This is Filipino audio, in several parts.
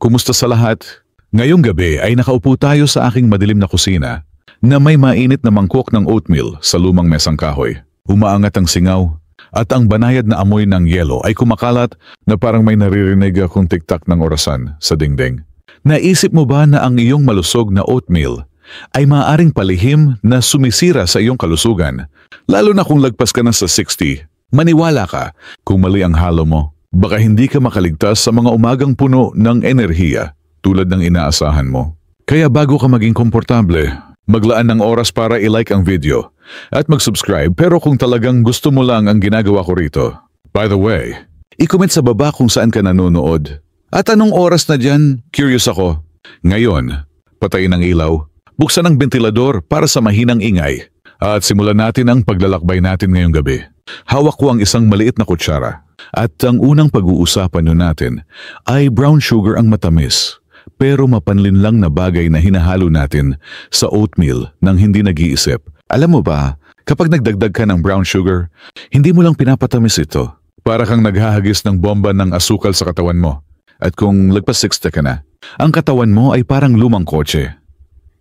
Kumusta sa lahat? Ngayong gabi ay nakaupo tayo sa aking madilim na kusina na may mainit na mangkok ng oatmeal sa lumang mesang kahoy. Umaangat ang singaw at ang banayad na amoy ng yelo ay kumakalat na parang may naririnig akong tiktak ng orasan sa dingding. Naisip mo ba na ang iyong malusog na oatmeal ay maaaring palihim na sumisira sa iyong kalusugan? Lalo na kung lagpas ka na sa 60, maniwala ka kung mali ang halo mo. Baka hindi ka makaligtas sa mga umagang puno ng enerhiya tulad ng inaasahan mo. Kaya bago ka maging komportable, maglaan ng oras para i-like ang video at mag-subscribe, pero kung talagang gusto mo lang ang ginagawa ko rito. By the way, i-comment sa baba kung saan ka nanonood. At anong oras na dyan? Curious ako. Ngayon, patayin ang ilaw, buksan ang bentilador para sa mahinang ingay, at simulan natin ang paglalakbay natin ngayong gabi. Hawak ko ang isang maliit na kutsara, at ang unang pag-uusapan natin ay brown sugar, ang matamis pero mapanlinlang na bagay na hinahalo natin sa oatmeal nang hindi nag-iisip. Alam mo ba, kapag nagdagdag ka ng brown sugar, hindi mo lang pinapatamis ito. Para kang naghahagis ng bomba ng asukal sa katawan mo. At kung lagpas 60 ka na, ang katawan mo ay parang lumang kotse.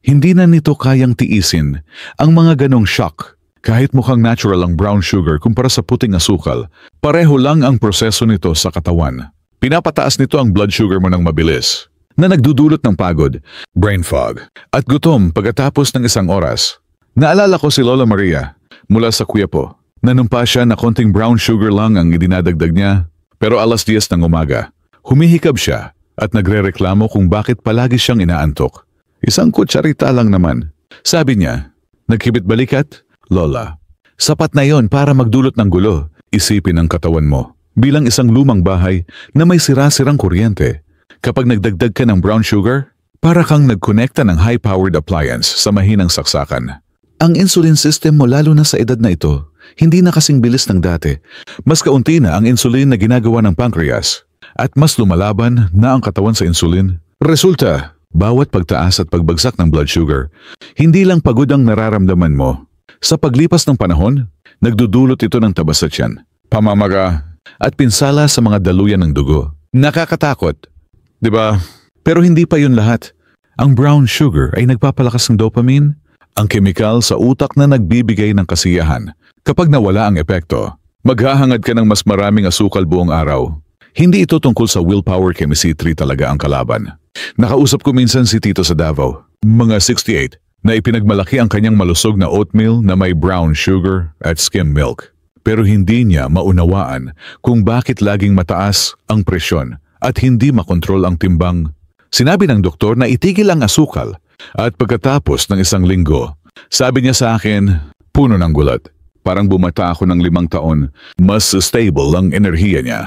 Hindi na nito kayang tiisin ang mga ganong shock. Kahit mukhang natural ang brown sugar kumpara sa puting asukal, pareho lang ang proseso nito sa katawan. Pinapataas nito ang blood sugar mo ng mabilis, na nagdudulot ng pagod, brain fog, at gutom pagkatapos ng isang oras. Naalala ko si Lola Maria mula sa Quiapo. Nanumpa siya na konting brown sugar lang ang idinadagdag niya, pero alas 10 ng umaga, humihikab siya at nagrereklamo kung bakit palagi siyang inaantok. Isang kutsarita lang naman. Sabi niya, nagkibit balikat, Lola. Sapat na yon para magdulot ng gulo. Isipin ang katawan mo bilang isang lumang bahay na may sira-sirang kuryente. Kapag nagdagdag ka ng brown sugar, para kang nagkonekta ng high-powered appliance sa mahinang saksakan. Ang insulin system mo, lalo na sa edad na ito, hindi na kasing bilis ng dati. Mas kaunti na ang insulin na ginagawa ng pancreas at mas lumalaban na ang katawan sa insulin. Resulta, bawat pagtaas at pagbagsak ng blood sugar, hindi lang pagod ang nararamdaman mo. Sa paglipas ng panahon, nagdudulot ito ng tabas sa tiyan, pamamaga at pinsala sa mga daluyan ng dugo. Nakakatakot, di ba? Pero hindi pa yun lahat. Ang brown sugar ay nagpapalakas ng dopamine, ang kemikal sa utak na nagbibigay ng kasiyahan. Kapag nawala ang epekto, maghahangad ka ng mas maraming asukal buong araw. Hindi ito tungkol sa willpower, chemistry talaga ang kalaban. Nakausap ko minsan si Tito sa Davao, mga 68, na ipinagmalaki ang kanyang malusog na oatmeal na may brown sugar at skim milk. Pero hindi niya maunawaan kung bakit laging mataas ang presyon at hindi makontrol ang timbang. Sinabi ng doktor na itigil ang asukal at pagkatapos ng isang linggo, sabi niya sa akin, puno ng gulat. Parang bumata ako ng 5 taon, mas stable ang enerhiya niya.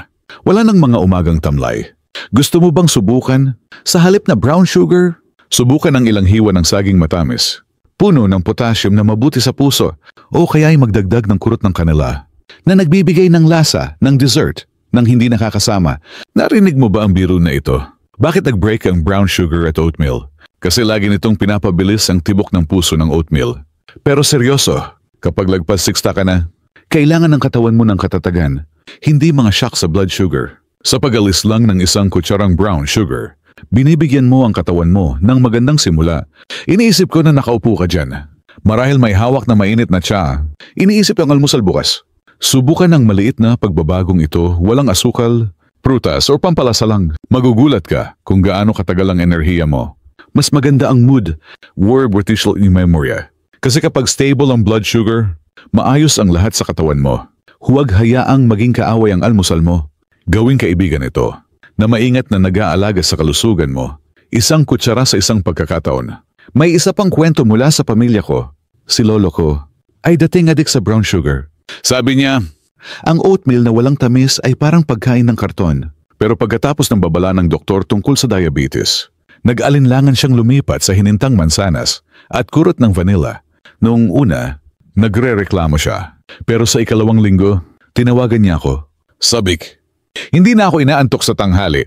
Wala nang mga umagang tamlay. Gusto mo bang subukan? Sa halip na brown sugar, subukan ang ilang hiwa ng saging matamis. Puno ng potassium na mabuti sa puso, o kaya ay magdagdag ng kurot ng kanela na nagbibigay ng lasa ng dessert nang hindi nakakasama. Narinig mo ba ang biro na ito? Bakit nag-break ang brown sugar at oatmeal? Kasi lagi nitong pinapabilis ang tibok ng puso ng oatmeal. Pero seryoso, kapag lagpas 60 ka na, kailangan ng katawan mo ng katatagan, hindi mga shock sa blood sugar. Sa pag-alis lang ng isang kutsarang brown sugar, binibigyan mo ang katawan mo ng magandang simula. Iniisip ko na nakaupo ka dyan. Marahil may hawak na mainit na tsa, iniisip ang almusal bukas. Subukan ang maliit na pagbabagong ito, walang asukal, prutas o pampalasa lang. Magugulat ka kung gaano katagal ang enerhiya mo. Mas maganda ang mood, word vertical in memoria. Kasi kapag stable ang blood sugar, maayos ang lahat sa katawan mo. Huwag hayaang maging kaaway ang almusal mo. Gawing kaibigan ito, na maingat na nag-aalaga sa kalusugan mo. Isang kutsara sa isang pagkakataon. May isa pang kwento mula sa pamilya ko. Si lolo ko ay dating adik sa brown sugar. Sabi niya, ang oatmeal na walang tamis ay parang pagkain ng karton. Pero pagkatapos ng babala ng doktor tungkol sa diabetes, nag-alinlangan siyang lumipat sa hinintang mansanas at kurot ng vanilla. Noong una, nagre-reklamo siya. Pero sa ikalawang linggo, tinawagan niya ako. Sabik, hindi na ako inaantok sa tanghali.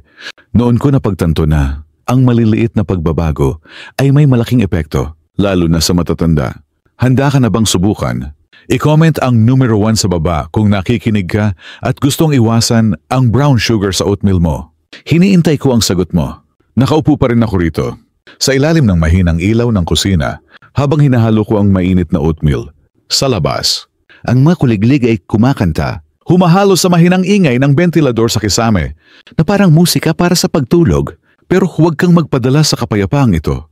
Noon ko napagtanto na ang maliliit na pagbabago ay may malaking epekto, lalo na sa matatanda. Handa ka na bang subukan? I-comment ang numero 1 sa baba kung nakikinig ka at gustong iwasan ang brown sugar sa oatmeal mo. Hiniintay ko ang sagot mo. Nakaupo pa rin ako rito, sa ilalim ng mahinang ilaw ng kusina, habang hinahalo ko ang mainit na oatmeal. Sa labas, ang mga kuliglig ay kumakanta, humahalo sa mahinang ingay ng bentilador sa kisame, na parang musika para sa pagtulog, pero huwag kang magpadala sa kapayapaang ito.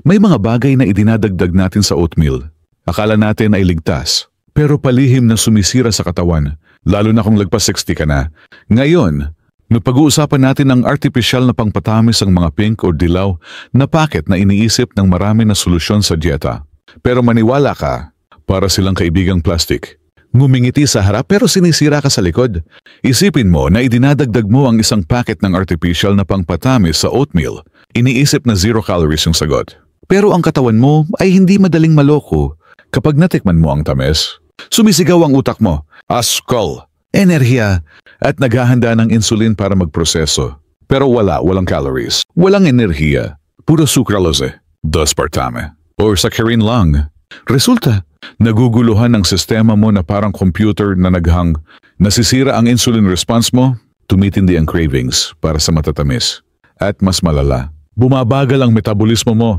May mga bagay na idinadagdag natin sa oatmeal. Akala natin ay ligtas, pero palihim na sumisira sa katawan, lalo na kung lagpas 60 ka na. Ngayon, pag-uusapan natin ang artipisyal na pangpatamis ang mga pink o dilaw na packet na iniisip ng marami na solusyon sa dieta. Pero maniwala ka, para silang kaibigang plastic. Ngumingiti sa harap pero sinisira ka sa likod. Isipin mo na idinadagdag mo ang isang packet ng artificial na pangpatamis sa oatmeal. Iniisip na 0 calories yung sagot. Pero ang katawan mo ay hindi madaling maloko kapag natikman mo ang tamis. Sumisigaw ang utak mo, askol, enerhiya, at naghahanda ng insulin para magproseso. Pero walang calories, walang enerhiya, puro sucralose, aspartame, or saccharin lang. Resulta, naguguluhan ang sistema mo na parang computer na naghang. Nasisira ang insulin response mo, tumitindi ang cravings para sa matatamis. At mas malala, bumabagal ang metabolismo mo.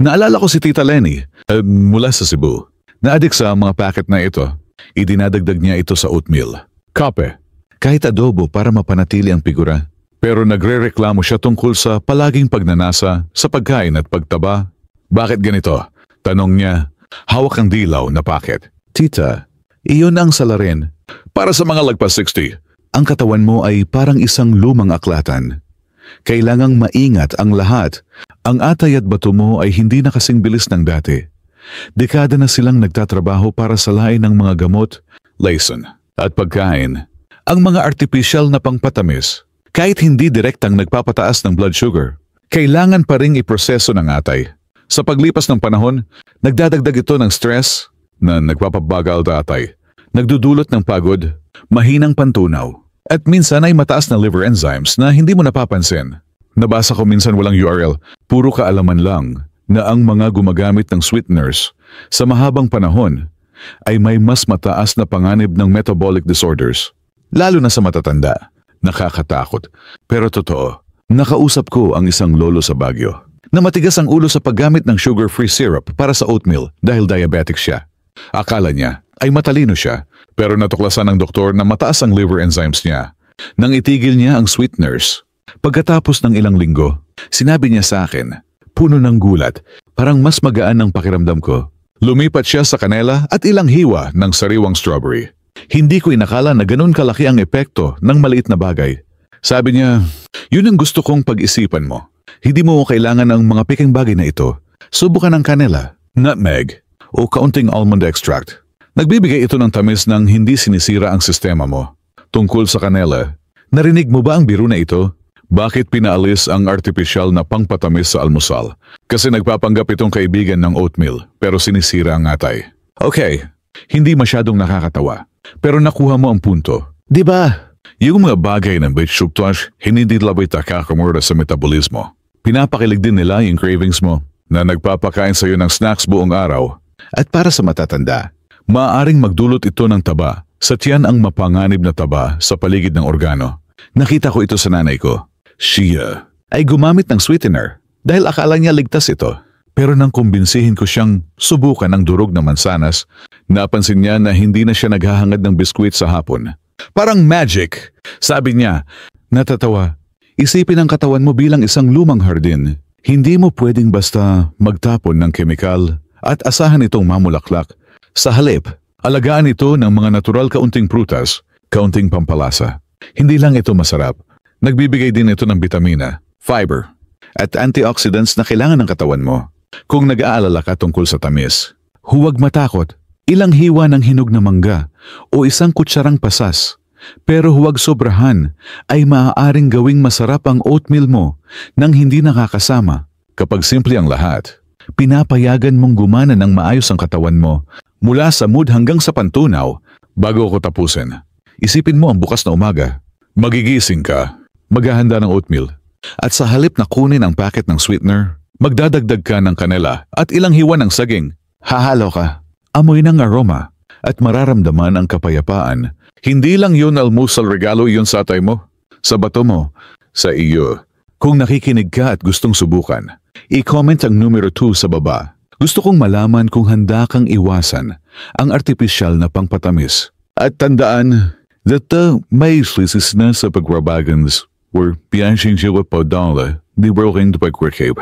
Naalala ko si Tita Lenny, mula sa Cebu. Na-addict sa mga packet na ito, idinadagdag niya ito sa oatmeal. Kape, kahit adobo para mapanatili ang figura. Pero nagre-reklamo siya tungkol sa palaging pagnanasa sa pagkain at pagtaba. Bakit ganito? Tanong niya. Hawak ang dilaw na packet. Tita, iyon ang salarin. Para sa mga lagpas 60, ang katawan mo ay parang isang lumang aklatan. Kailangang maingat ang lahat. Ang atay at bato mo ay hindi na kasing bilis ng dati. Dekada na silang nagtatrabaho para salain ng mga gamot, lesson, at pagkain. Ang mga artificial na pangpatamis, kahit hindi direktang nagpapataas ng blood sugar, kailangan pa ring iproseso ng atay. Sa paglipas ng panahon, nagdadagdag ito ng stress na nagpapabagal sa atay, nagdudulot ng pagod, mahinang pantunaw, at minsan ay mataas na liver enzymes na hindi mo napapansin. Nabasa ko minsan walang URL, puro kaalaman lang na ang mga gumagamit ng sweeteners sa mahabang panahon ay may mas mataas na panganib ng metabolic disorders, lalo na sa matatanda. Nakakatakot, pero totoo. Nakausap ko ang isang lolo sa Baguio na matigas ang ulo sa paggamit ng sugar-free syrup para sa oatmeal dahil diabetic siya. Akala niya ay matalino siya, pero natuklasan ng doktor na mataas ang liver enzymes niya. Nang itigil niya ang sweeteners, pagkatapos ng ilang linggo, sinabi niya sa akin, puno ng gulat, parang mas magaan ang pakiramdam ko. Lumipat siya sa kanela at ilang hiwa ng sariwang strawberry. Hindi ko inakala na ganun kalaki ang epekto ng maliit na bagay. Sabi niya, yun ang gusto kong pag-isipan mo. Hindi mo kailangan ng mga piking bagay na ito. Subukan ng kanela, nutmeg, o kaunting almond extract. Nagbibigay ito ng tamis nang hindi sinisira ang sistema mo. Tungkol sa kanela, narinig mo ba ang biro na ito? Bakit pinaalis ang artificial na pangpatamis sa almusal? Kasi nagpapanggap itong kaibigan ng oatmeal, pero sinisira ang atay. Okay, hindi masyadong nakakatawa, pero nakuha mo ang punto. Di ba? Yung mga bagay ng bitsuktosh, hindi labay nakakamura sa metabolismo. Pinapakilig din nila yung cravings mo na nagpapakain sa iyo ng snacks buong araw. At para sa matatanda, maaaring magdulot ito ng taba sa tiyan ang mapanganib na taba sa paligid ng organo. Nakita ko ito sa nanay ko. Siya ay gumamit ng sweetener dahil akala niya ligtas ito. Pero nang kumbinsihin ko siyang subukan ng durog na mansanas, napansin niya na hindi na siya naghahangad ng biskwit sa hapon. Parang magic, sabi niya. Natatawa. Isipin ang katawan mo bilang isang lumang hardin. Hindi mo pwedeng basta magtapon ng kemikal at asahan itong mamulaklak. Sa halip, alagaan ito ng mga natural kaunting prutas, kaunting pampalasa. Hindi lang ito masarap. Nagbibigay din ito ng bitamina, fiber, at antioxidants na kailangan ng katawan mo. Kung nag-aalala ka tungkol sa tamis, huwag matakot. Ilang hiwa ng hinog na mangga o isang kutsarang pasas. Pero huwag sobrahan, ay maaaring gawing masarap ang oatmeal mo nang hindi nakakasama. Kapag simple ang lahat, pinapayagan mong gumana ng maayos ang katawan mo mula sa mood hanggang sa pantunaw. Bago ko tapusin, isipin mo ang bukas na umaga. Magigising ka, maghahanda ng oatmeal, at sa halip na kunin ang packet ng sweetener, magdadagdag ka ng kanela at ilang hiwa ng saging. Hahalo ka, amoy ng aroma, at mararamdaman ang kapayapaan. Hindi lang yun almusal regalo yun sa atay mo, sa bato mo, sa iyo, Kung nakikinig ka at gustong subukan, i-comment ang numero 2 sa baba. Gusto kong malaman kung handa kang iwasan ang artipisyal na pangpatamis. At tandaan that may slisis na sa pagwabagans or piyansing siya paudala di broken to pagkwekib.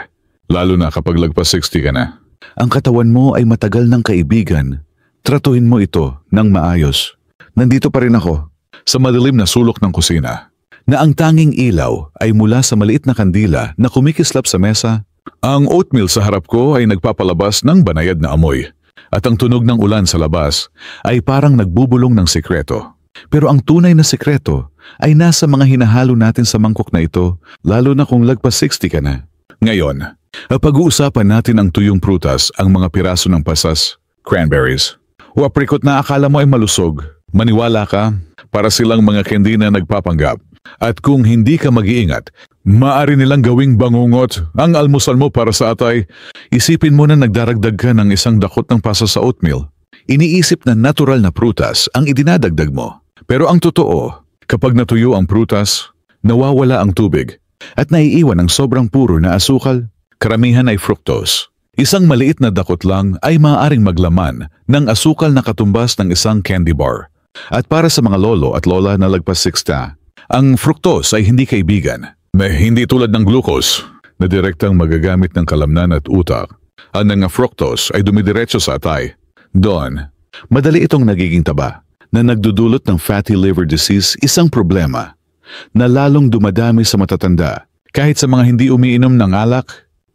Lalo na kapag lagpas 60 ka na. Ang katawan mo ay matagal ng kaibigan. Tratuhin mo ito ng maayos. Nandito pa rin ako sa madilim na sulok ng kusina na ang tanging ilaw ay mula sa maliit na kandila na kumikislap sa mesa. Ang oatmeal sa harap ko ay nagpapalabas ng banayad na amoy at ang tunog ng ulan sa labas ay parang nagbubulong ng sikreto. Pero ang tunay na sikreto ay nasa mga hinahalo natin sa mangkok na ito, lalo na kung lagpas 60 ka na. Ngayon, pag-uusapan natin ang tuyong prutas, ang mga piraso ng pasas, cranberries, o aprikot na akala mo ay malusog. Maniwala ka, para silang mga candy na nagpapanggap. At kung hindi ka mag-iingat, maaari nilang gawing bangungot ang almusal mo para sa atay. Isipin mo na nagdaragdag ka ng isang dakot ng pasas sa oatmeal. Iniisip na natural na prutas ang idinadagdag mo. Pero ang totoo, kapag natuyo ang prutas, nawawala ang tubig at naiiwan ang sobrang puro na asukal. Karamihan ay fructose. Isang maliit na dakot lang ay maaaring maglaman ng asukal na katumbas ng isang candy bar. At para sa mga lolo at lola na lagpas 60, ang fructose ay hindi kaibigan. Hindi tulad ng glucose na direktang magagamit ng kalamnan at utak. Ang fructose ay dumidiretso sa atay. Doon, madali itong nagiging taba na nagdudulot ng fatty liver disease, isang problema na lalong dumadami sa matatanda. Kahit sa mga hindi umiinom ng alak,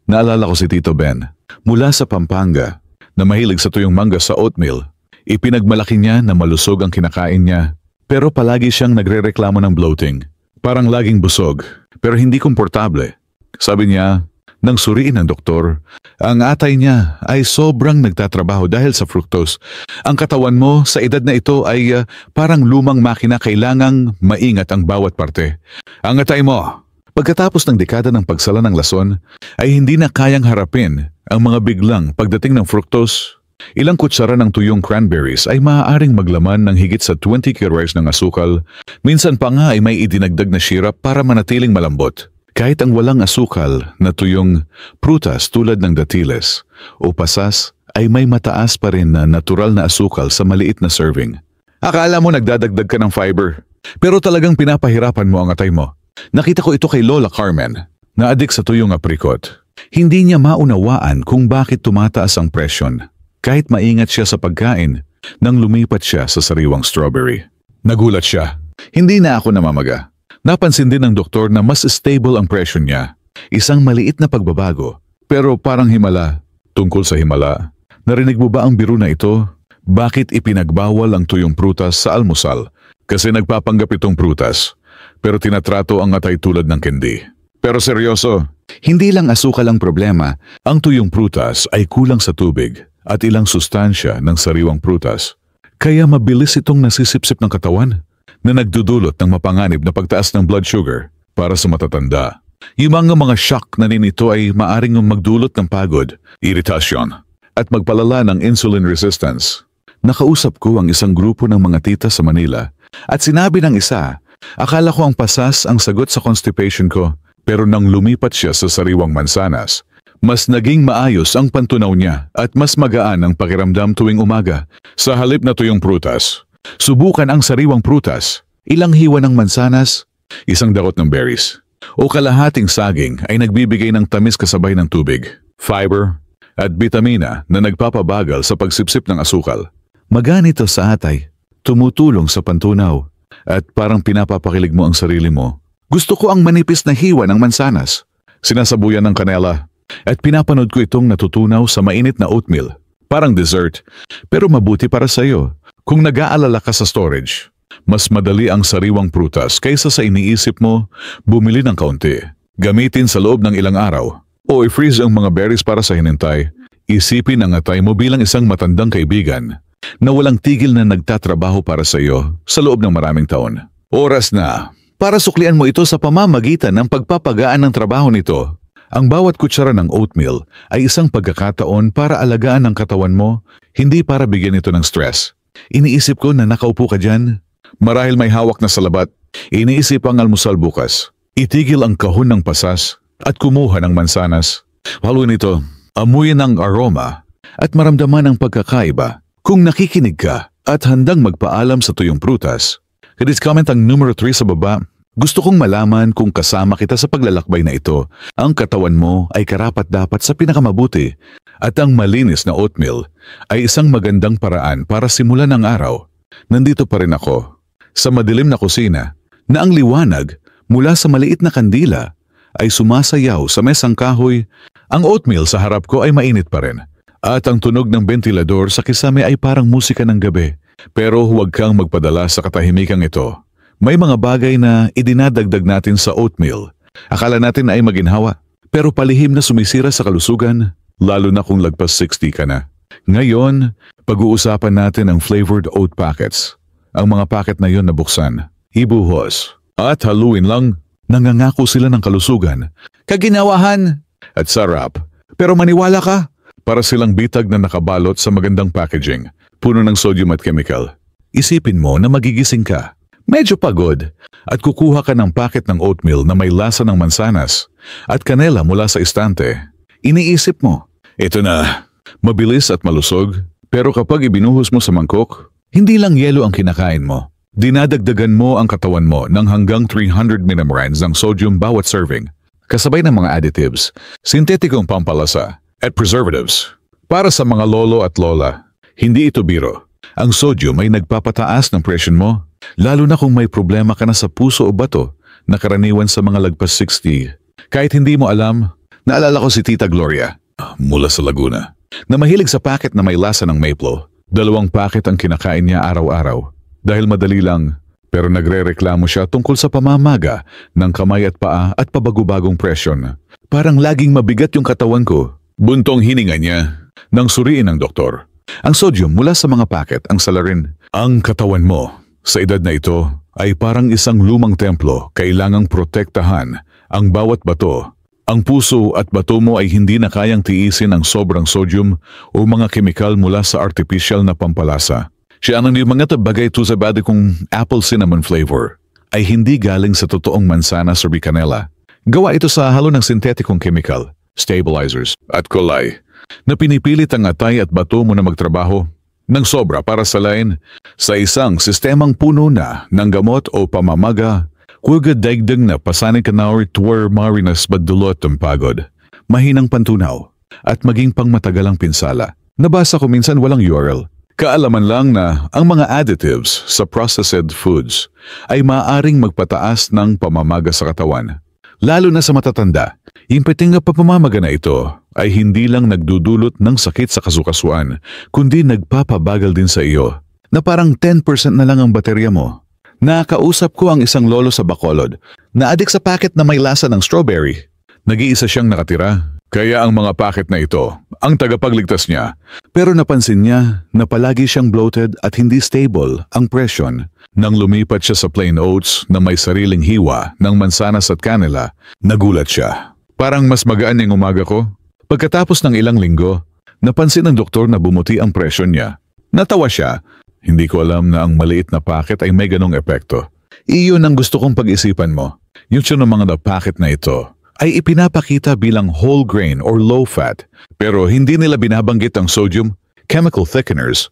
naalala ko si Tito Ben mula sa Pampanga na mahilig sa tuyong mangga sa oatmeal. Ipinagmalaki niya na malusog ang kinakain niya. Pero palagi siyang nagrereklamo ng bloating. Parang laging busog, pero hindi komportable. Sabi niya, nang suriin ng doktor, ang atay niya ay sobrang nagtatrabaho dahil sa fructose. Ang katawan mo sa edad na ito ay parang lumang makina, kailangang maingat ang bawat parte. Ang atay mo, pagkatapos ng dekada ng pagsala ng lason, ay hindi na kayang harapin ang mga biglang pagdating ng fructose. Ilang kutsara ng tuyong cranberries ay maaaring maglaman ng higit sa 20 kilograms ng asukal. Minsan pa nga ay may idinagdag na syrup para manatiling malambot. Kahit ang walang asukal na tuyong prutas tulad ng datiles o pasas ay may mataas pa rin na natural na asukal sa maliit na serving. Akala mo nagdadagdag ka ng fiber, pero talagang pinapahirapan mo ang atay mo. Nakita ko ito kay Lola Carmen, na adik sa tuyong aprikot. Hindi niya maunawaan kung bakit tumataas ang presyon. Kahit maingat siya sa pagkain, nang lumipat siya sa sariwang strawberry. Nagulat siya. Hindi na ako namamaga. Napansin din ng doktor na mas stable ang presyon niya. Isang maliit na pagbabago, pero parang himala. Tungkol sa himala, narinig mo ba ang biro na ito? Bakit ipinagbawal ang tuyong prutas sa almusal? Kasi nagpapanggap itong prutas, pero tinatrato ang atay tulad ng candy. Pero seryoso, hindi lang asukal ang problema. Ang tuyong prutas ay kulang sa tubig at ilang sustansya ng sariwang prutas. Kaya mabilis itong nasisipsip ng katawan na nagdudulot ng mapanganib na pagtaas ng blood sugar para sa matatanda. Yung mga shock na nito ay maaring magdulot ng pagod, iritasyon, at magpalala ng insulin resistance. Nakausap ko ang isang grupo ng mga tita sa Manila at sinabi ng isa, akala ko ang pasas ang sagot sa constipation ko, pero nang lumipat siya sa sariwang mansanas, mas naging maayos ang pantunaw niya at mas magaan ang pakiramdam tuwing umaga. Sa halip na tuyong prutas, subukan ang sariwang prutas. Ilang hiwa ng mansanas, isang dakot ng berries, o kalahating saging ay nagbibigay ng tamis kasabay ng tubig, fiber, at bitamina na nagpapabagal sa pagsipsip ng asukal. Maganito sa atay, tumutulong sa pantunaw, at parang pinapapakilig mo ang sarili mo. Gusto ko ang manipis na hiwa ng mansanas, sinasabuyan ng kanela, at pinapanood ko itong natutunaw sa mainit na oatmeal. Parang dessert, pero mabuti para sa iyo. Kung nag-aalala ka sa storage, mas madali ang sariwang prutas kaysa sa iniisip mo, bumili ng kaunti. Gamitin sa loob ng ilang araw, o i-freeze ang mga berries para sa hinintay. Isipin ang atay mo bilang isang matandang kaibigan na walang tigil na nagtatrabaho para sa iyo sa loob ng maraming taon. Oras na para suklian mo ito sa pamamagitan ng pagpapagaan ng trabaho nito. Ang bawat kutsara ng oatmeal ay isang pagkakataon para alagaan ang katawan mo, hindi para bigyan ito ng stress. Iniisip ko na nakaupo ka dyan, marahil may hawak na salabat. Iniisip ang almusal bukas. Itigil ang kahon ng pasas at kumuha ng mansanas. Haluin ito, amuyin ang aroma at maramdaman ang pagkakaiba. Kung nakikinig ka at handang magpaalam sa tuyong prutas, please comment ang numero 3 sa baba. Gusto kong malaman kung kasama kita sa paglalakbay na ito. Ang katawan mo ay karapat-dapat sa pinakamabuti at ang malinis na oatmeal ay isang magandang paraan para simulan ang araw. Nandito pa rin ako sa madilim na kusina na ang liwanag mula sa maliit na kandila ay sumasayaw sa mesang kahoy. Ang oatmeal sa harap ko ay mainit pa rin at ang tunog ng bentilador sa kisame ay parang musika ng gabi. Pero huwag kang magpadala sa katahimikang ito. May mga bagay na idinadagdag natin sa oatmeal. Akala natin ay maginhawa, pero palihim na sumisira sa kalusugan, lalo na kung lagpas 60 ka na. Ngayon, pag-uusapan natin ang flavored oat packets. Ang mga packet na yon nabuksan, ibuhos, at haluin lang, nangangako sila ng kalusugan, kaginawahan, at sarap. Pero maniwala ka, para silang bitag na nakabalot sa magandang packaging, puno ng sodium at chemical. Isipin mo na magigising ka. Medyo pagod at kukuha ka ng packet ng oatmeal na may lasa ng mansanas at kanela mula sa istante. Iniisip mo, ito na, mabilis at malusog, pero kapag ibinuhos mo sa mangkok, hindi lang yelo ang kinakain mo. Dinadagdagan mo ang katawan mo ng hanggang 300 milligrams ng sodium bawat serving, kasabay ng mga additives, sintetikong pampalasa, at preservatives. Para sa mga lolo at lola, hindi ito biro. Ang sodium ay nagpapataas ng presyon mo, lalo na kung may problema ka na sa puso o bato na karaniwan sa mga lagpas 60. Kahit hindi mo alam, naalala ko si Tita Gloria, mula sa Laguna, na mahilig sa packet na may lasa ng maple. 2 packet ang kinakain niya araw-araw. Dahil madali lang, pero nagre-reklamo siya tungkol sa pamamaga ng kamay at paa at pabago-bagong presyon. Parang laging mabigat yung katawan ko. Buntong hininga niya nang suriin ng doktor. Ang sodium mula sa mga packet ang salarin. Ang katawan mo sa edad na ito ay parang isang lumang templo, kailangang protektahan ang bawat bato. Ang puso at bato mo ay hindi na kayang tiisin ang sobrang sodium o mga kemikal mula sa artificial na pampalasa. Siya ang yung mga bagay to sa body kong apple cinnamon flavor ay hindi galing sa totoong mansanas o canela. Gawa ito sa halo ng sintetikong chemical, stabilizers at kulay na pinipilit ang atay at bato mo na magtrabaho ng sobra para salain sa isang sistemang puno na ng gamot o pamamaga. Huwag dagdag na pasanin ka na or tuwar marinas badulot ang pagod, mahinang pantunaw at maging pangmatagalang pinsala. Nabasa ko minsan walang URL. Kaalaman lang na ang mga additives sa processed foods ay maaaring magpataas ng pamamaga sa katawan. Lalo na sa matatanda, yung peting na pamamaga na ito ay hindi lang nagdudulot ng sakit sa kasukasuan, kundi nagpapabagal din sa iyo, na parang 10% na lang ang baterya mo. Nakausap ko ang isang lolo sa Bacolod na adik sa packet na may lasa ng strawberry. Nag-iisa siyang nakatira, kaya ang mga packet na ito ang tagapagligtas niya. Pero napansin niya na palagi siyang bloated at hindi stable ang presyon. Nang lumipat siya sa plain oats na may sariling hiwa ng mansanas at kanela, nagulat siya. Parang mas magaan yung umaga ko. Pagkatapos ng ilang linggo, napansin ng doktor na bumuti ang presyon niya. Natawa siya. Hindi ko alam na ang maliit na packet ay may ganong epekto. Iyon ang gusto kong pag-isipan mo. Yung ng mga packet na ito ay ipinapakita bilang whole grain or low fat, pero hindi nila binabanggit ang sodium, chemical thickeners,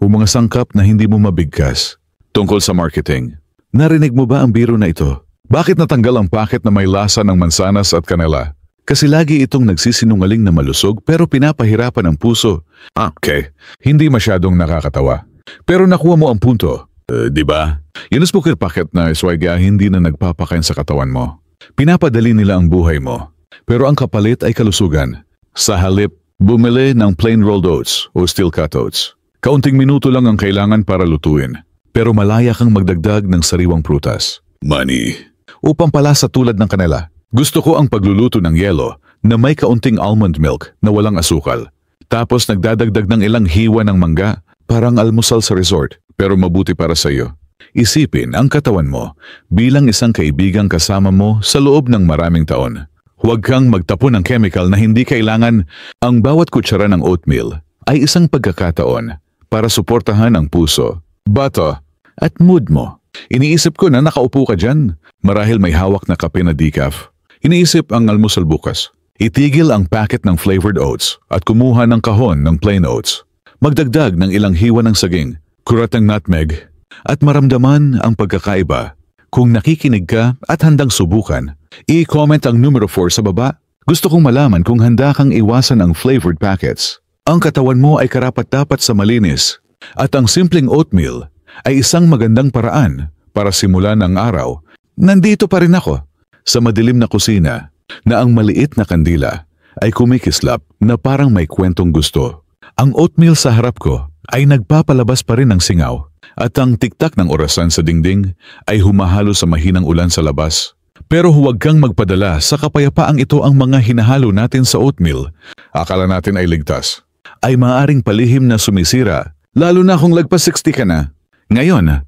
o mga sangkap na hindi mo mabigkas. Tungkol sa marketing, narinig mo ba ang biro na ito? Bakit natanggal ang packet na may lasa ng mansanas at kanela? Kasi lagi itong nagsisinungaling na malusog pero pinapahirapan ang puso. Okay, hindi masyadong nakakatawa. Pero nakuha mo ang punto, di ba? Yun ang spooker packet na iswayga hindi na nagpapakain sa katawan mo. Pinapadali nila ang buhay mo. Pero ang kapalit ay kalusugan. Sa halip, bumili ng plain rolled oats o steel cut oats. Kaunting minuto lang ang kailangan para lutuin. Pero malaya kang magdagdag ng sariwang prutas. Money. Upang palasa tulad ng kanela. Gusto ko ang pagluluto ng yelo na may kaunting almond milk na walang asukal. Tapos nagdadagdag ng ilang hiwa ng mangga. Parang almusal sa resort, pero mabuti para sa iyo. Isipin ang katawan mo bilang isang kaibigang kasama mo sa loob ng maraming taon. Huwag kang magtapon ng chemical na hindi kailangan. Ang bawat kutsara ng oatmeal ay isang pagkakataon para suportahan ang puso, bato, at mood mo. Iniisip ko na nakaupo ka dyan Marahil may hawak na kape na decaf. Iniisip ang almusal bukas. Itigil ang packet ng flavored oats at kumuha ng kahon ng plain oats. Magdagdag ng ilang hiwa ng saging, kurat ng nutmeg, at maramdaman ang pagkakaiba. Kung nakikinig ka at handang subukan, i-comment ang numero 4 sa baba. Gusto kong malaman kung handa kang iwasan ang flavored packets. Ang katawan mo ay karapat-dapat sa malinis at ang simpleng oatmeal ay isang magandang paraan para simulan ang araw. Nandito pa rin ako sa madilim na kusina na ang maliit na kandila ay kumikislap na parang may kwentong gusto. Ang oatmeal sa harap ko ay nagpapalabas pa rin ng singaw at ang tiktak ng orasan sa dingding ay humahalo sa mahinang ulan sa labas. Pero huwag kang magpadala sa kapayapaang ito ang mga hinahalo natin sa oatmeal. Akala natin ay ligtas. Ay maaaring palihim na sumisira, lalo na kung lagpas 60 ka na. Ngayon,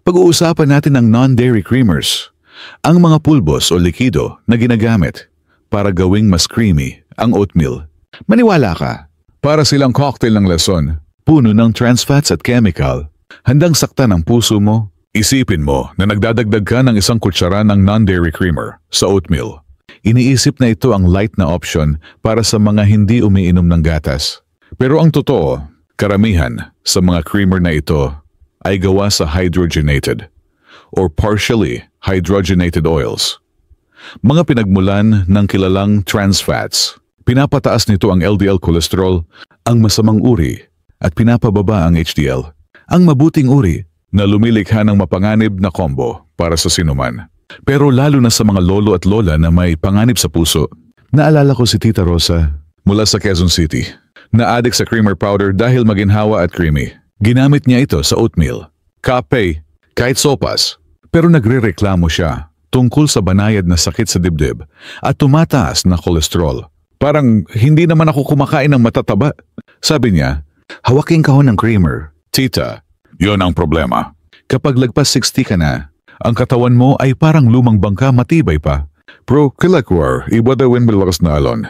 pag-uusapan natin ang non-dairy creamers. Ang mga pulbos o likido na ginagamit para gawing mas creamy ang oatmeal. Maniwala ka, para silang cocktail ng lason, puno ng trans fats at chemical. Handang saktan ang puso mo. Isipin mo na nagdadagdag ka ng isang kutsara ng non-dairy creamer sa oatmeal. Iniisip na ito ang light na option para sa mga hindi umiinom ng gatas. Pero ang totoo, karamihan sa mga creamer na ito ay gawa sa hydrogenated or partially hydrogenated oils. Mga pinagmulan ng kilalang trans fats. Pinapataas nito ang LDL cholesterol, ang masamang uri, at pinapababa ang HDL. Ang mabuting uri na lumilikha ng mapanganib na combo para sa sinuman. Pero lalo na sa mga lolo at lola na may panganib sa puso. Naalala ko si Tita Rosa mula sa Quezon City na addict sa creamer powder dahil maginhawa at creamy. Ginamit niya ito sa oatmeal, kape, kahit sopas. Pero nagrereklamo siya tungkol sa banayad na sakit sa dibdib at tumataas na kolesterol. Parang hindi naman ako kumakain ng matataba. Sabi niya, hawaking kahon ng creamer. Tita, yon ang problema. Kapag lagpas 60 ka na, ang katawan mo ay parang lumang bangka, matibay pa. Pero kilakwar, iba daw yung malakas na alon.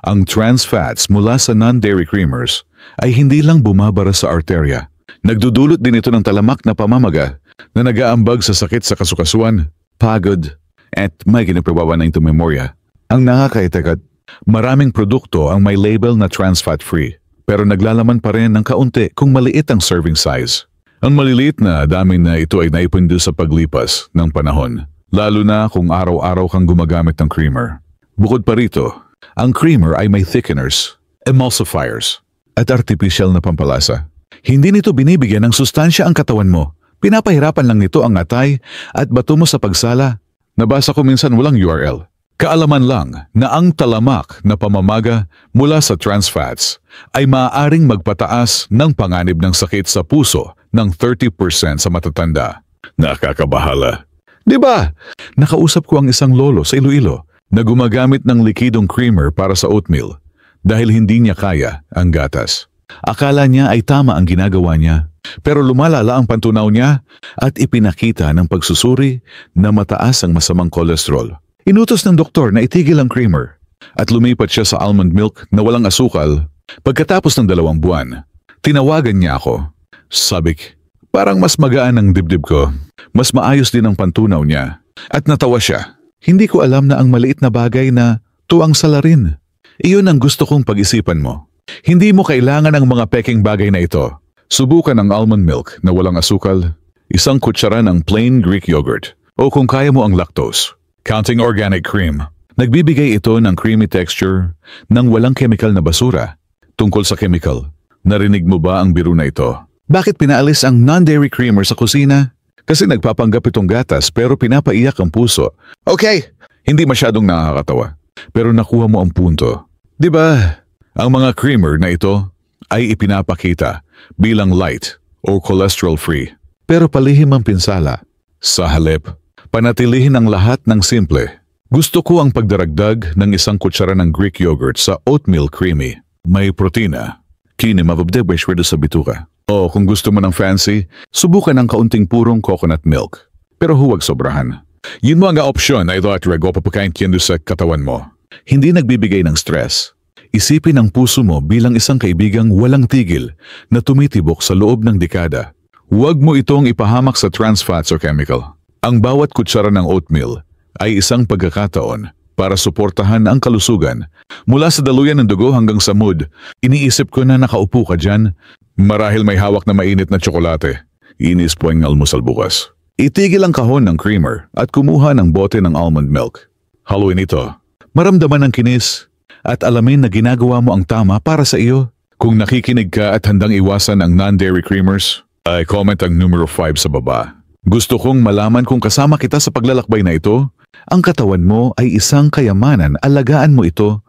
Ang trans fats mula sa non-dairy creamers ay hindi lang bumabara sa arterya. Nagdudulot din ito ng talamak na pamamaga na nag-aambag sa sakit sa kasukasuan, pagod, at may ginagawa na ito memorya. Ang nakakaitagat, maraming produkto ang may label na trans fat free, pero naglalaman pa rin ng kaunti kung maliit ang serving size. Ang maliliit na dami na ito ay naipundo sa paglipas ng panahon, lalo na kung araw-araw kang gumagamit ng creamer. Bukod pa rito, ang creamer ay may thickeners, emulsifiers, at artificial na pampalasa. Hindi nito binibigyan ng sustansya ang katawan mo. Pinapahirapan lang nito ang atay at bato mo sa pagsala. Nabasa ko minsan walang URL. Kaalaman lang na ang talamak na pamamaga mula sa trans fats ay maaaring magpataas ng panganib ng sakit sa puso ng 30% sa matatanda. Nakakabahala. Diba? Nakausap ko ang isang lolo sa Iloilo na gumagamit ng likidong creamer para sa oatmeal dahil hindi niya kaya ang gatas. Akala niya ay tama ang ginagawa niya, pero lumalala ang pantunaw niya at ipinakita ng pagsusuri na mataas ang masamang kolesterol. Inutos ng doktor na itigil ang creamer at lumipat siya sa almond milk na walang asukal. Pagkatapos ng 2 buwan, tinawagan niya ako. Sabik, parang mas magaan ang dibdib ko. Mas maayos din ang pantunaw niya. At natawa siya. Hindi ko alam na ang maliit na bagay na tuwang salarin. Iyon ang gusto kong pag-isipan mo. Hindi mo kailangan ang mga peking bagay na ito. Subukan ang almond milk na walang asukal, isang kutsara ng plain Greek yogurt, o kung kaya mo ang lactose. Counting organic cream. Nagbibigay ito ng creamy texture ng walang chemical na basura. Tungkol sa chemical, narinig mo ba ang biro na ito? Bakit pinaalis ang non-dairy creamer sa kusina? Kasi nagpapanggap itong gatas pero pinapaiyak ang puso. Okay, hindi masyadong nakakatawa. Pero nakuha mo ang punto. Diba? Ang mga creamer na ito ay ipinapakita bilang light o cholesterol-free. Pero palihim ang pinsala. Sa halip, panatilihin ang lahat ng simple. Gusto ko ang pagdaragdag ng isang kutsara ng Greek yogurt sa oatmeal creamy. May protina. Kini mababdebay shredo sa bituka. O kung gusto mo ng fancy, subukan ng kaunting purong coconut milk. Pero huwag sobrahan. Yun mo ang opsyon na ito at rego papakain kendo sa katawan mo. Hindi nagbibigay ng stress. Isipin ang puso mo bilang isang kaibigang walang tigil na tumitibok sa loob ng dekada. Huwag mo itong ipahamak sa trans fats o chemical. Ang bawat kutsara ng oatmeal ay isang pagkakataon para suportahan ang kalusugan. Mula sa daluyan ng dugo hanggang sa mood, iniisip ko na nakaupo ka dyan, marahil may hawak na mainit na tsokolate. Inis po ang almusal bukas. Itigil ang kahon ng creamer at kumuha ng bote ng almond milk. Haluin ito. Maramdaman ang kinis at alamin na ginagawa mo ang tama para sa iyo. Kung nakikinig ka at handang iwasan ang non-dairy creamers, ay comment ang numero 5 sa baba. Gusto kong malaman kung kasama kita sa paglalakbay na ito. Ang katawan mo ay isang kayamanan, alagaan mo ito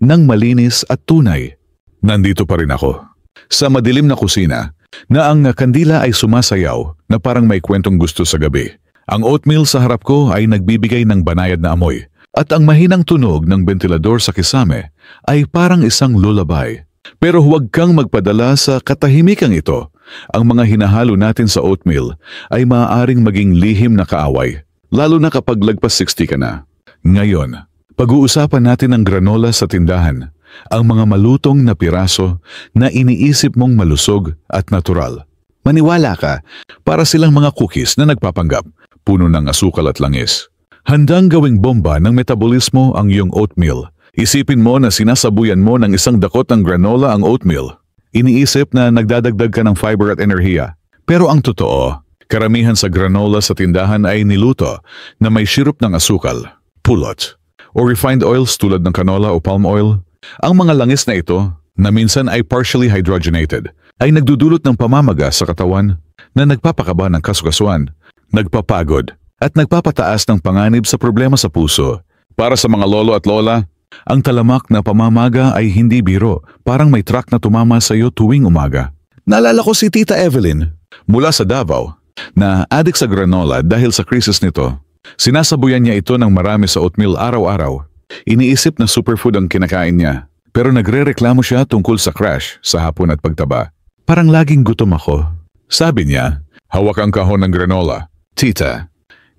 ng malinis at tunay. Nandito pa rin ako, sa madilim na kusina, na ang kandila ay sumasayaw na parang may kwentong gusto sa gabi. Ang oatmeal sa harap ko ay nagbibigay ng banayad na amoy, at ang mahinang tunog ng bentilador sa kisame ay parang isang lullaby. Pero huwag kang magpadala sa katahimikang ito. Ang mga hinahalo natin sa oatmeal ay maaaring maging lihim na kaaway, lalo na kapag lagpas 60 ka na. Ngayon, pag-uusapan natin ang granola sa tindahan, ang mga malutong na piraso na iniisip mong malusog at natural. Maniwala ka, para silang mga cookies na nagpapanggap, puno ng asukal at langis. Handang gawing bomba ng metabolismo ang iyong oatmeal. Isipin mo na sinasabuyan mo ng isang dakot ng granola ang oatmeal. Iniisip na nagdadagdag ka ng fiber at enerhiya. Pero ang totoo, karamihan sa granola sa tindahan ay niluto na may sirup ng asukal, pulot, o refined oils tulad ng canola o palm oil. Ang mga langis na ito, na minsan ay partially hydrogenated, ay nagdudulot ng pamamaga sa katawan na nagpapakaba ng kasukasuan, nagpapagod, at nagpapataas ng panganib sa problema sa puso. Para sa mga lolo at lola, ang talamak na pamamaga ay hindi biro, parang may truck na tumama sa iyo tuwing umaga. Naalala ko si Tita Evelyn, mula sa Davao, na addict sa granola dahil sa krisis nito. Sinasabuyan niya ito ng marami sa oatmeal araw-araw. Iniisip na superfood ang kinakain niya, pero nagre-reklamo siya tungkol sa crash sa hapon at pagtaba. Parang laging gutom ako. Sabi niya, hawak ang kahon ng granola. Tita,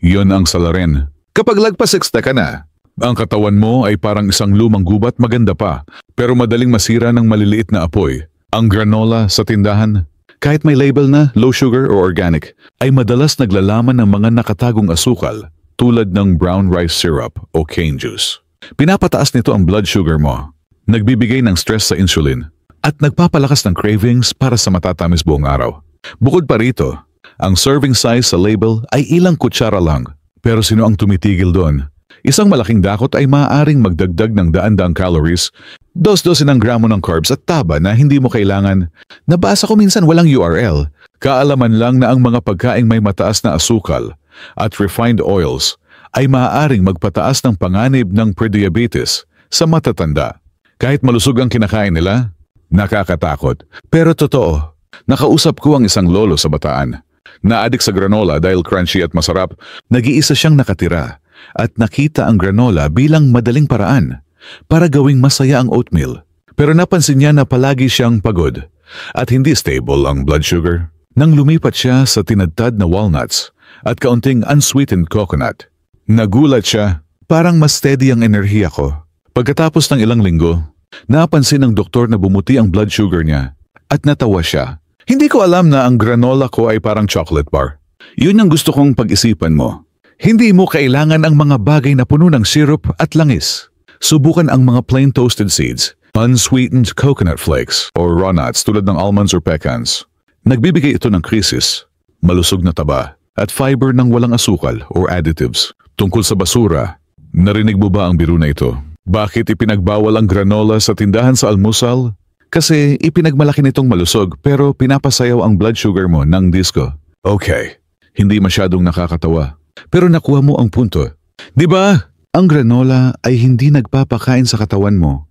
yun ang salarin. Kapag lagpas 60 ka na, ang katawan mo ay parang isang lumang gubat, maganda pa, pero madaling masira ng maliliit na apoy. Ang granola sa tindahan, kahit may label na low sugar o organic, ay madalas naglalaman ng mga nakatagong asukal tulad ng brown rice syrup o cane juice. Pinapataas nito ang blood sugar mo, nagbibigay ng stress sa insulin, at nagpapalakas ng cravings para sa matatamis buong araw. Bukod pa rito, ang serving size sa label ay ilang kutsara lang, pero sino ang tumitigil doon? Isang malaking dakot ay maaaring magdagdag ng daan-daang calories, 2 ng gramo ng carbs at taba na hindi mo kailangan. Nabasa ko minsan walang URL, kaalaman lang na ang mga pagkaing may mataas na asukal at refined oils ay maaaring magpataas ng panganib ng prediabetes sa matatanda. Kahit malusog ang kinakain nila, nakakatakot. Pero totoo, nakausap ko ang isang lolo sa Bataan, na adik sa granola dahil crunchy at masarap. Nag-iisa siyang nakatira at nakita ang granola bilang madaling paraan para gawing masaya ang oatmeal. Pero napansin niya na palagi siyang pagod at hindi stable ang blood sugar. Nang lumipat siya sa tinadtad na walnuts at kaunting unsweetened coconut, nagulat siya, parang mas steady ang enerhiya ko. Pagkatapos ng ilang linggo, napansin ng doktor na bumuti ang blood sugar niya at natawa siya. Hindi ko alam na ang granola ko ay parang chocolate bar. Yun ang gusto kong pag-isipan mo. Hindi mo kailangan ang mga bagay na puno ng syrup at langis. Subukan ang mga plain toasted seeds, unsweetened coconut flakes o raw nuts tulad ng almonds or pecans. Nagbibigay ito ng krisis, malusog na taba, at fiber ng walang asukal or additives. Tungkol sa basura, narinig mo ba ang biro na ito? Bakit ipinagbawal ang granola sa tindahan sa almusal? Kasi ipinagmalaki nitong malusog pero pinapasayaw ang blood sugar mo ng disco. Okay, hindi masyadong nakakatawa. Pero nakuha mo ang punto. Di ba? Ang granola ay hindi nagpapakain sa katawan mo.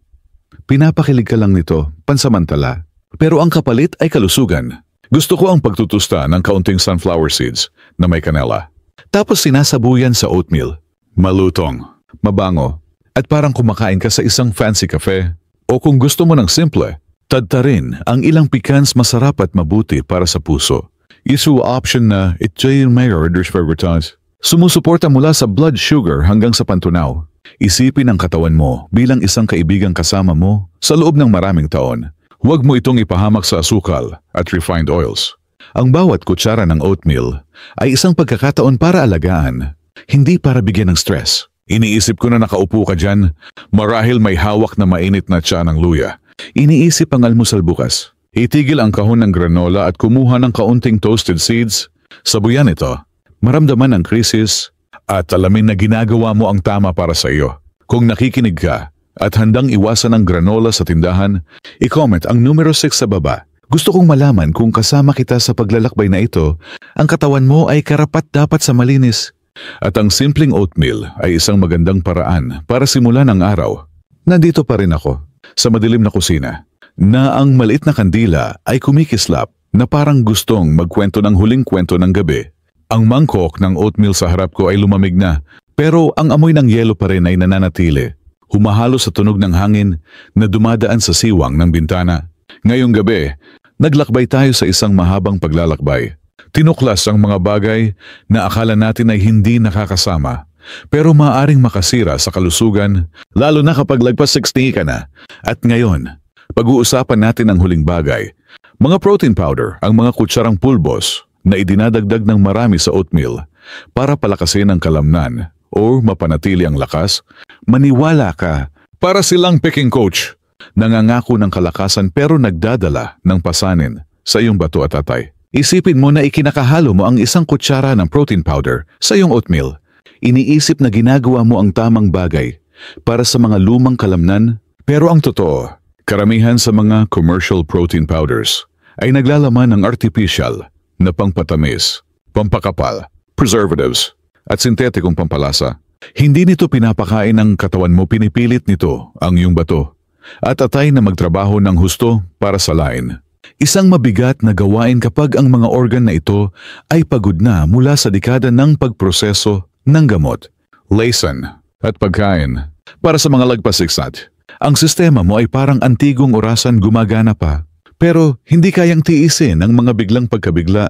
Pinapakilig ka lang nito, pansamantala. Pero ang kapalit ay kalusugan. Gusto ko ang pagtutusta ng kaunting sunflower seeds na may kanela. Tapos sinasabuyan sa oatmeal. Malutong, mabango, at parang kumakain ka sa isang fancy cafe. O kung gusto mo ng simple, tadtarin ang ilang pecans, masarap at mabuti para sa puso. Isu option na ito'y may orders favorites. Sumusuporta mula sa blood sugar hanggang sa pantunaw. Isipin ang katawan mo bilang isang kaibigang kasama mo sa loob ng maraming taon. Huwag mo itong ipahamak sa asukal at refined oils. Ang bawat kutsara ng oatmeal ay isang pagkakataon para alagaan Hindi para bigyan ng stress. Iniisip ko na nakaupo ka dyan, marahil may hawak na mainit na tiyan ng luya. Iniisip ang almusal bukas. Itigil ang kahon ng granola at kumuha ng kaunting toasted seeds. Sabuyan ito. Maramdaman ang krisis at alamin na ginagawa mo ang tama para sa iyo. Kung nakikinig ka at handang iwasan ang granola sa tindahan, i-comment ang numero 6 sa baba. Gusto kong malaman kung kasama kita sa paglalakbay na ito, ang katawan mo ay karapat-dapat sa malinis. At ang simpleng oatmeal ay isang magandang paraan para simulan ang araw. Nandito pa rin ako, sa madilim na kusina, na ang maliit na kandila ay kumikislap na parang gustong magkwento ng huling kwento ng gabi. Ang mangkok ng oatmeal sa harap ko ay lumamig na, pero ang amoy ng yelo pa rin ay nananatili. Humahalo sa tunog ng hangin na dumadaan sa siwang ng bintana. Ngayong gabi, naglakbay tayo sa isang mahabang paglalakbay. Tinuklas ang mga bagay na akala natin ay hindi nakakasama, pero maaaring makasira sa kalusugan, lalo na kapag lagpas 60 ka na. At ngayon, pag-uusapan natin ang huling bagay. Mga protein powder, ang mga kutsarang pulbos na idinadagdag ng marami sa oatmeal para palakasin ang kalamnan o mapanatili ang lakas. Maniwala ka, para silang picking coach. Nangangako ng kalakasan pero nagdadala ng pasanin sa iyong bato at atay. Isipin mo na ikinakahalo mo ang isang kutsara ng protein powder sa iyong oatmeal. Iniisip na ginagawa mo ang tamang bagay para sa mga lumang kalamnan. Pero ang totoo, karamihan sa mga commercial protein powders ay naglalaman ng artificial na pangpatamis, pampakapal, preservatives at sintetikong pampalasa. Hindi nito pinapakain ng katawan mo, pinipilit nito ang iyong bato at atay na magtrabaho ng husto para sa lain. Isang mabigat na gawain kapag ang mga organ na ito ay pagod na mula sa dekada ng pagproseso ng gamot, laysan at pagkain. Para sa mga lagpas 6, ang sistema mo ay parang antigong orasan gumagana pa, pero hindi kayang tiisin ang mga biglang pagkabigla.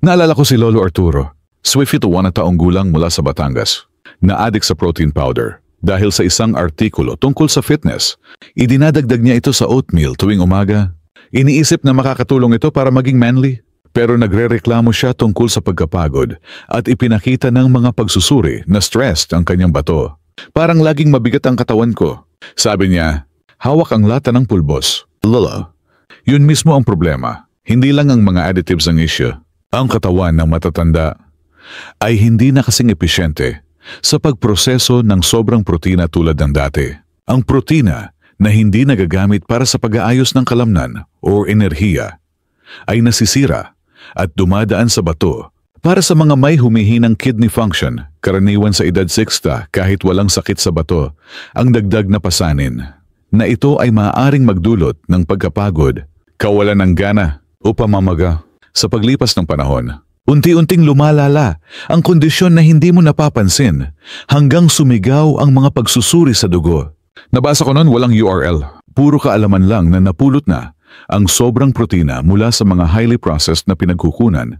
Naalala ko si Lolo Arturo, Swifituan na taong gulang mula sa Batangas, na adik sa protein powder. Dahil sa isang artikulo tungkol sa fitness, idinadagdag niya ito sa oatmeal tuwing umaga. Iniisip na makakatulong ito para maging manly, pero nagrereklamo siya tungkol sa pagkapagod at ipinakita ng mga pagsusuri na stressed ang kanyang bato. Parang laging mabigat ang katawan ko. Sabi niya, hawak ang lata ng pulbos. Lolo, yun mismo ang problema. Hindi lang ang mga additives ang issue. Ang katawan ng matatanda ay hindi na kasing epesyente sa pagproseso ng sobrang protina tulad ng dati. Ang protina na hindi nagagamit para sa pag-aayos ng kalamnan o enerhiya ay nasisira at dumadaan sa bato. Para sa mga may humihinang kidney function, karaniwan sa edad 60 kahit walang sakit sa bato, ang dagdag na pasanin na ito ay maaaring magdulot ng pagkapagod, kawalan ng gana o pamamaga. Sa paglipas ng panahon, unti-unting lumalala ang kondisyon na hindi mo napapansin hanggang sumigaw ang mga pagsusuri sa dugo. Nabasa ko noon walang URL, puro kaalaman lang na napulot na ang sobrang protina mula sa mga highly processed na pinagkukunan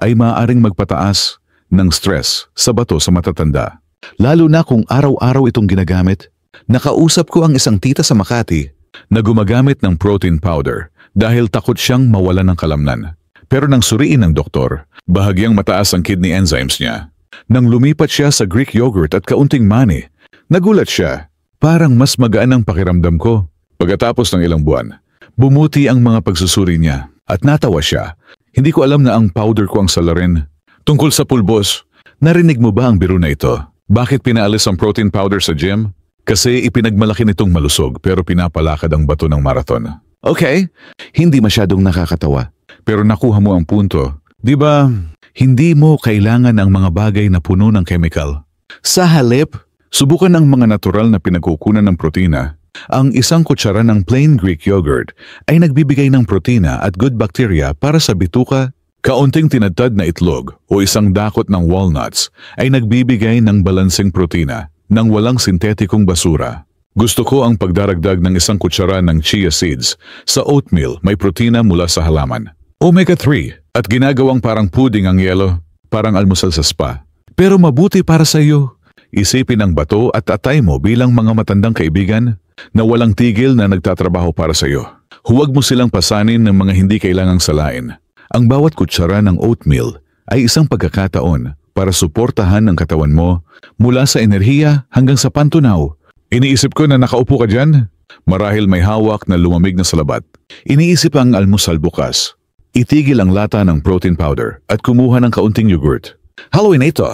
ay maaaring magpataas ng stress sa bato sa matatanda. Lalo na kung araw-araw itong ginagamit. Nakausap ko ang isang tita sa Makati na gumagamit ng protein powder dahil takot siyang mawalan ng kalamnan. Pero nang suriin ng doktor, bahagyang mataas ang kidney enzymes niya. Nang lumipat siya sa Greek yogurt at kaunting mani, nagulat siya. Parang mas magaan ang pakiramdam ko. Pagkatapos ng ilang buwan, bumuti ang mga pagsusuri niya at natawa siya. Hindi ko alam na ang powder ko ang salarin. Tungkol sa pulbos, narinig mo ba ang biro na ito? Bakit pinaalis ang protein powder sa gym? Kasi ipinagmalaki nitong malusog pero pinapalakad ang bato ng marathon. Okay, hindi masyadong nakakatawa. Pero nakuha mo ang punto. Di ba, hindi mo kailangan ang mga bagay na puno ng chemical. Sa halip, subukan ang mga natural na pinagkukunan ng protina. Ang isang kutsara ng plain Greek yogurt ay nagbibigay ng protina at good bacteria para sa bituka. Kaunting tinadtad na itlog o isang dakot ng walnuts ay nagbibigay ng balanseng protina nang walang sintetikong basura. Gusto ko ang pagdaragdag ng isang kutsara ng chia seeds sa oatmeal, may protina mula sa halaman. Omega-3 at ginagawang parang pudding ang yelo, parang almusal sa spa. Pero mabuti para sa iyo. Isipin ang bato at atay mo bilang mga matandang kaibigan na walang tigil na nagtatrabaho para sa iyo. Huwag mo silang pasanin ng mga hindi kailangang salain. Ang bawat kutsara ng oatmeal ay isang pagkakataon para suportahan ang katawan mo mula sa enerhiya hanggang sa pantunaw. Iniisip ko na nakaupo ka dyan. Marahil may hawak na lumamig na salabat. Iniisip ang almusal bukas. Itigil ang lata ng protein powder at kumuha ng kaunting yogurt. Haluin na ito.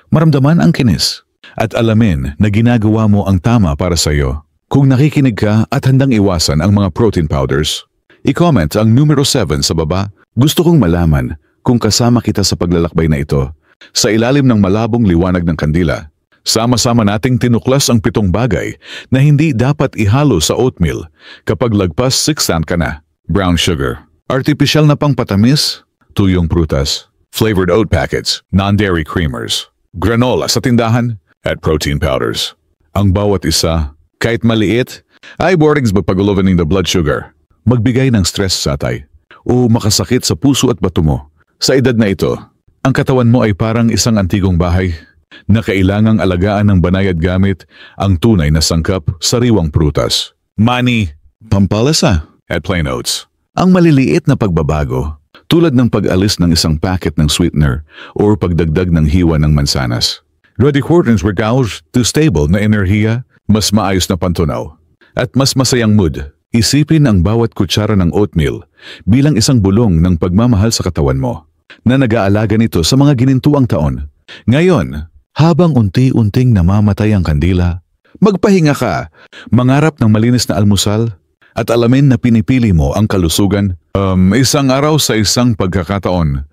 Maramdaman ang kinis. At alamin na ginagawa mo ang tama para sa iyo. Kung nakikinig ka at handang iwasan ang mga protein powders, i-comment ang numero 7 sa baba. Gusto kong malaman kung kasama kita sa paglalakbay na ito. Sa ilalim ng malabong liwanag ng kandila, sama-sama nating tinuklas ang 7 bagay na hindi dapat ihalo sa oatmeal kapag lagpas 6 cent ka na. Brown sugar, artificial na pangpatamis, tuyong prutas, flavored oat packets, non-dairy creamers, granola sa tindahan, at protein powders. Ang bawat isa, kahit maliit, ay bordings magpaguluban ng the blood sugar, magbigay ng stress sa atay, o makasakit sa puso at bato mo. Sa edad na ito, ang katawan mo ay parang isang antigong bahay na kailangang alagaan ng banayad gamit ang tunay na sangkap sariwang prutas. Mani, pampalasa, at plain oats. Ang maliliit na pagbabago, tulad ng pag-alis ng isang packet ng sweetener o pagdagdag ng hiwa ng mansanas. Ready quarters workouts to stable na enerhiya, mas maayos na pantunaw, at mas masayang mood. Isipin ang bawat kutsara ng oatmeal bilang isang bulong ng pagmamahal sa katawan mo na nag-aalaga nito sa mga ginintuang taon. Ngayon, habang unti-unting namamatay ang kandila, magpahinga ka, mangarap ng malinis na almusal, at alamin na pinipili mo ang kalusugan. Isang araw sa isang pagkakataon,